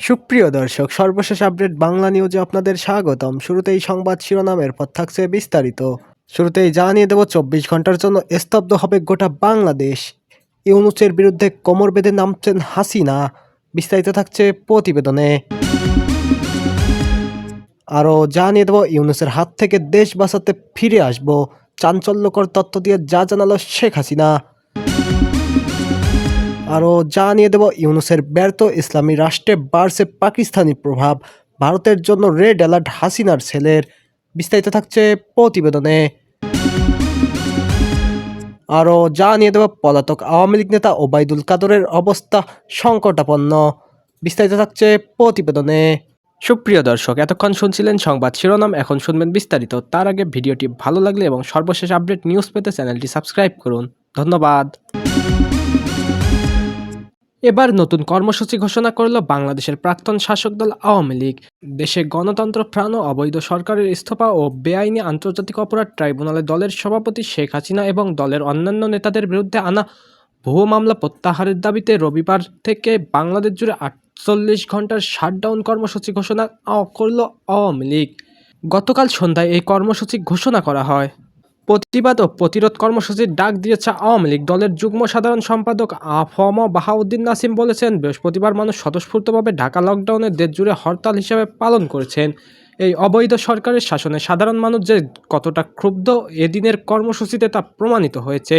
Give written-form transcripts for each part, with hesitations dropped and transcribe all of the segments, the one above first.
সুপ্রিয় দর্শক, সর্বশেষ আপডেট বাংলা নিউজে আপনাদের স্বাগতম। শুরুতেই সংবাদ শিরোনামের পর থাকছে বিস্তারিত। শুরুতেই জানিয়ে দেব ২৪ ঘন্টার জন্য স্তব্ধ হবে গোটা বাংলাদেশ। ইউনূসের বিরুদ্ধে কোমর বেঁধে নামছেন হাসিনা। বিস্তারিত থাকছে প্রতিবেদনে। আরও জানিয়ে দেব ইউনূসের হাত থেকে দেশ বাঁচাতে ফিরে আসব, চাঞ্চল্যকর তথ্য দিয়ে যা জানালো শেখ হাসিনা। আরও জানিয়ে দেব ইউনূসের ব্যর্থ ইসলামী রাষ্ট্রে বাড়ছে পাকিস্তানি প্রভাব, ভারতের জন্য রেড অ্যালার্ট হাসিনার ছেলের। বিস্তারিত থাকছে প্রতিবেদনে। আরও জানিয়ে দেব পলাতক আওয়ামী লীগ নেতা ওবায়দুল কাদরের অবস্থা সংকটাপন্ন। বিস্তারিত থাকছে প্রতিবেদনে। সুপ্রিয় দর্শক, এতক্ষণ শুনছিলেন সংবাদ শিরোনাম, এখন শুনবেন বিস্তারিত। তার আগে ভিডিওটি ভালো লাগলে এবং সর্বশেষ আপডেট নিউজ পেতে চ্যানেলটি সাবস্ক্রাইব করুন। ধন্যবাদ। এবার নতুন কর্মসূচি ঘোষণা করল বাংলাদেশের প্রাক্তন শাসক দল আওয়ামী লীগ। দেশে গণতন্ত্র প্রাণ ও অবৈধ সরকারের ইস্তফা ও বেআইনি আন্তর্জাতিক অপরাধ ট্রাইব্যুনালে দলের সভাপতি শেখ হাসিনা এবং দলের অন্যান্য নেতাদের বিরুদ্ধে আনা ভুয়ো মামলা প্রত্যাহারের দাবিতে রবিবার থেকে বাংলাদেশ জুড়ে ৪৮ ঘন্টার শাটডাউন কর্মসূচি ঘোষণা করল আওয়ামী লীগ। গতকাল সন্ধ্যায় এই কর্মসূচি ঘোষণা করা হয়। প্রতিবাদ ও প্রতিরোধ কর্মসূচির ডাক দিয়েছে আওয়ামী লীগ। দলের যুগ্ম সাধারণ সম্পাদক আফম বাহাউদ্দিন নাসিম বলেছেন, বৃহস্পতিবার মানুষ স্বতঃস্ফূর্তভাবে ঢাকা লকডাউনের দেশ জুড়ে হরতাল হিসেবে পালন করেছেন। এই অবৈধ সরকারের শাসনে সাধারণ মানুষ যে কতটা ক্ষুব্ধ এদিনের কর্মসূচিতে তা প্রমাণিত হয়েছে।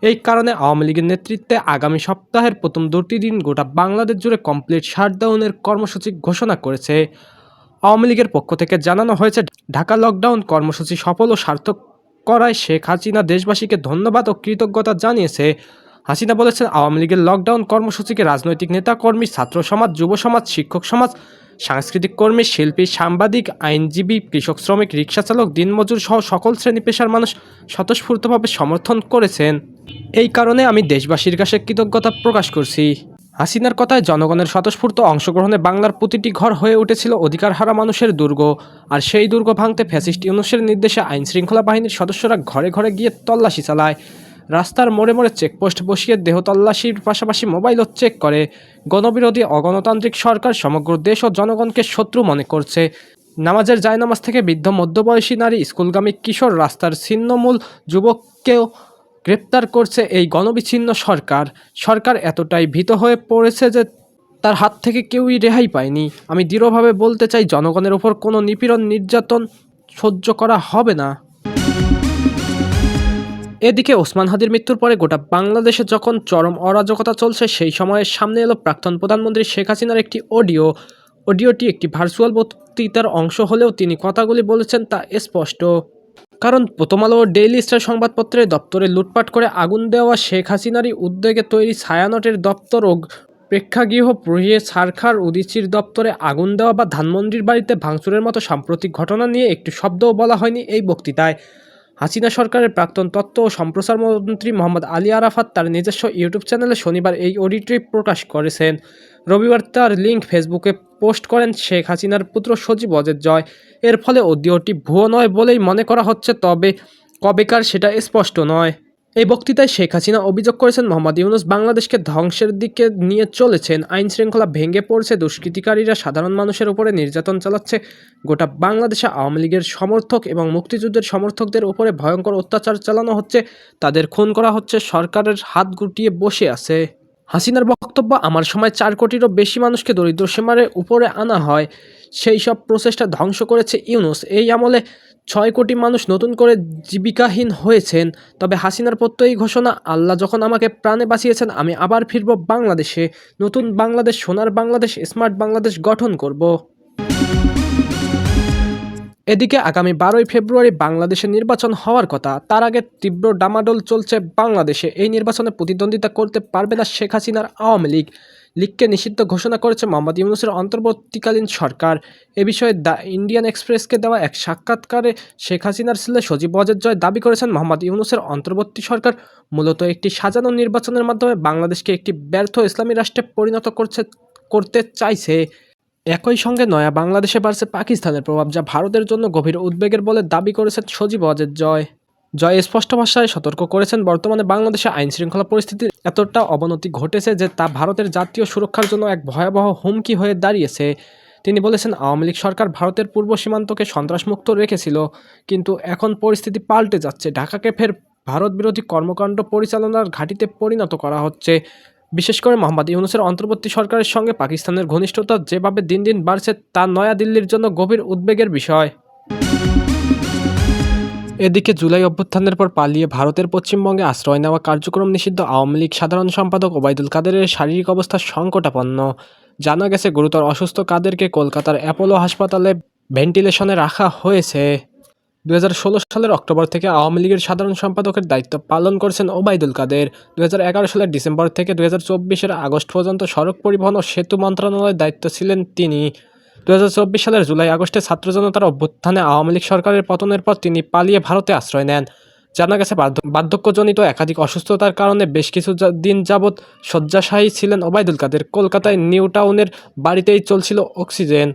এই কারণে আওয়ামী লীগের নেতৃত্বে আগামী সপ্তাহের প্রথম ২টি দিন গোটা বাংলাদেশ জুড়ে কমপ্লিট শাটডাউনের কর্মসূচি ঘোষণা করেছে। আওয়ামী লীগের পক্ষ থেকে জানানো হয়েছে, ঢাকা লকডাউন কর্মসূচি সফল ও সার্থক করায় শেখ হাসিনা দেশবাসীকে ধন্যবাদ ও কৃতজ্ঞতা জানিয়েছে। হাসিনা বলেছেন, আওয়ামী লীগের লকডাউন কর্মসূচিকে রাজনৈতিক নেতাকর্মী, ছাত্র সমাজ, যুব সমাজ, শিক্ষক সমাজ, সাংস্কৃতিক কর্মী, শিল্পী, সাংবাদিক, আইনজীবী, কৃষক, শ্রমিক, রিকশাচালক, দিনমজুর সহ সকল শ্রেণী পেশার মানুষ স্বতঃস্ফূর্তভাবে সমর্থন করেছেন। এই কারণে আমি দেশবাসীর কাছে কৃতজ্ঞতা প্রকাশ করছি। হাসিনার কথায়, জনগণের স্বতঃস্ফূর্ত অংশগ্রহণে বাংলার প্রতিটি ঘর হয়ে উঠেছিল অধিকারহারা মানুষের দুর্গ। আর সেই দুর্গ ভাঙতে ফ্যাসিস্ট ইউনূসের নির্দেশে আইনশৃঙ্খলা বাহিনীর সদস্যরা ঘরে ঘরে গিয়ে তল্লাশি চালায়, রাস্তার মোড়ে মোড়ে চেকপোস্ট বসিয়ে দেহ তল্লাশির পাশাপাশি মোবাইলও চেক করে। গণবিরোধী অগণতান্ত্রিক সরকার সমগ্র দেশ ও জনগণকে শত্রু মনে করছে। নামাজের জায়নামাজ থেকে বৃদ্ধ, মধ্যবয়সী নারী, স্কুলগামী কিশোর, রাস্তার ছিন্নমূল যুবককেও গ্রেপ্তার করছে এই গণবিচ্ছিন্ন সরকার। সরকার এতটাই ভীত হয়ে পড়েছে যে তার হাত থেকে কেউই রেহাই পায়নি। আমি দৃঢ়ভাবে বলতে চাই, জনগণের ওপর কোনো নিপীড়ন, নির্যাতন সহ্য করা হবে না। এদিকে ওসমান হাদির মৃত্যুর পরে গোটা বাংলাদেশে যখন চরম অরাজকতা চলছে, সেই সময়ে সামনে এলো প্রাক্তন প্রধানমন্ত্রী শেখ হাসিনার একটি অডিওটি একটি ভার্চুয়াল বক্তৃতার অংশ হলেও তিনি কথাগুলি বলেছেন তা স্পষ্ট। কারণ প্রথম আলো ও ডেইলি স্টার সংবাদপত্রে দপ্তরে লুটপাট করে আগুন দেওয়া শেখ হাসিনারই উদ্যোগে তৈরি ছায়ানটের দপ্তর ও প্রেক্ষাগৃহ পুড়িয়ে ছারখার উদীচীর দপ্তরে আগুন দেওয়া বা ধানমন্ডির বাড়িতে ভাঙচুরের মতো সাম্প্রতিক ঘটনা নিয়ে একটু শব্দও বলা হয়নি এই বক্তৃতায়। হাসিনা সরকারের প্রাক্তন তথ্য ও সম্প্রচার মন্ত্রী মোহাম্মদ আলী আরাফাত তার নিজস্ব ইউটিউব চ্যানেলে শনিবার এই অডিওটি প্রকাশ করেছেন। রবিবার তার লিঙ্ক ফেসবুকে পোস্ট করেন শেখ হাসিনার পুত্র সজীব ওয়াজেদ জয়। এর ফলে অডিওটি ভুয়ো নয় বলেই মনে করা হচ্ছে, তবে কবেকার সেটা স্পষ্ট নয়। এই বক্তৃতায় শেখ হাসিনা অভিযোগ করেছেন, মোহাম্মদ ইউনূস বাংলাদেশকে ধ্বংসের দিকে নিয়ে চলেছেন। আইন শৃঙ্খলা ভেঙে পড়ছে, দুষ্কৃতিকারীরা সাধারণ মানুষের উপরে নির্যাতন চালাচ্ছে। গোটা বাংলাদেশে আওয়ামী লীগের সমর্থক এবং মুক্তিযুদ্ধের সমর্থকদের উপরে ভয়ঙ্কর অত্যাচার চালানো হচ্ছে, তাদের খুন করা হচ্ছে, সরকারের হাত গুটিয়ে বসে আছে। হাসিনার বক্তব্য, আমার সময় ৪ কোটিরও বেশি মানুষকে দরিদ্র সীমার উপরে আনা হয়, সেই সব প্রচেষ্টা ধ্বংস করেছে ইউনূস। এই আমলে ৬ কোটি মানুষ নতুন করে জীবিকাহীন হয়েছেন। তবে হাসিনার প্রত্যয়ী ঘোষণা, আল্লাহ যখন আমাকে প্রাণে বাঁচিয়েছেন, আমি আবার ফিরব বাংলাদেশে। নতুন বাংলাদেশ, সোনার বাংলাদেশ, স্মার্ট বাংলাদেশ গঠন করব। এদিকে আগামী ১২ই ফেব্রুয়ারি বাংলাদেশে নির্বাচন হওয়ার কথা। তার আগে তীব্র ডামাডোল চলছে বাংলাদেশে। এই নির্বাচনে প্রতিদ্বন্দ্বিতা করতে পারবে না শেখ হাসিনার আওয়ামী লীগকে নিষিদ্ধ ঘোষণা করেছে মোহাম্মদ ইউনূসের অন্তর্বর্তীকালীন সরকার। এ বিষয়ে দ্য ইন্ডিয়ান এক্সপ্রেসকে দেওয়া এক সাক্ষাৎকারে শেখ হাসিনার ছেলে সজীব ওয়াজেদ জয় দাবি করেছেন, মোহাম্মদ ইউনূসের অন্তর্বর্তী সরকার মূলত একটি সাজানো নির্বাচনের মাধ্যমে বাংলাদেশকে একটি ব্যর্থ ইসলামী রাষ্ট্রে পরিণত করতে চাইছে। একই সঙ্গে নয়া বাংলাদেশে বাড়ছে পাকিস্তানের প্রভাব, যা ভারতের জন্য গভীর উদ্বেগের বলে দাবি করেছেন সজীব ওয়াজেদ জয়। জয় স্পষ্ট ভাষায় সতর্ক করেছেন, বর্তমানে বাংলাদেশে আইনশৃঙ্খলা পরিস্থিতির এতটা অবনতি ঘটেছে যে তা ভারতের জাতীয় সুরক্ষার জন্য এক ভয়াবহ হুমকি হয়ে দাঁড়িয়েছে। তিনি বলেছেন, আওয়ামী লীগ সরকার ভারতের পূর্ব সীমান্তকে সন্ত্রাসমুক্ত রেখেছিল, কিন্তু এখন পরিস্থিতি পাল্টে যাচ্ছে। ঢাকাকে ফের ভারত বিরোধী কর্মকাণ্ড পরিচালনার ঘাঁটিতে পরিণত করা হচ্ছে। বিশেষ করে মোহাম্মদ ইউনূসের অন্তর্বর্তী সরকারের সঙ্গে পাকিস্তানের ঘনিষ্ঠতা যেভাবে দিন দিন বাড়ছে, তা নয়াদিল্লির জন্য গভীর উদ্বেগের বিষয়। এদিকে জুলাই অভ্যুত্থানের পর পালিয়ে ভারতের পশ্চিমবঙ্গে আশ্রয় নেওয়া কার্যক্রম নিষিদ্ধ আওয়ামী লীগ সাধারণ সম্পাদক ওবায়দুল কাদেরের শারীরিক অবস্থা সংকটাপন্ন। জানা গেছে, গুরুতর অসুস্থ কাদেরকে কলকাতার অ্যাপোলো হাসপাতালে ভেন্টিলেশনে রাখা হয়েছে। 2016 সালের অক্টোবর থেকে আওয়ামী লীগের সাধারণ সম্পাদকের দায়িত্ব পালন করছেন ওবায়দুল কাদের। 2011 সালের ডিসেম্বর থেকে 2024 আগস্ট পর্যন্ত সড়ক পরিবহন ও সেতু মন্ত্রণালয়ের দায়িত্ব ছিলেন তিনি। 2024 সালের জুলাই আগস্টে ছাত্র জনতার অভ্যুত্থানে আওয়ামী লীগ সরকারের পতনের পর তিনি পালিয়ে ভারতে আশ্রয় নেন। জানা গেছে, বার্ধক্যজনিত একাধিক অসুস্থতার কারণে বেশ কিছু দিন যাবৎ শয্যাশায়ী ছিলেন ওবায়দুল কাদের। কলকাতায় নিউ টাউনের বাড়িতেই চলছিল অক্সিজেন।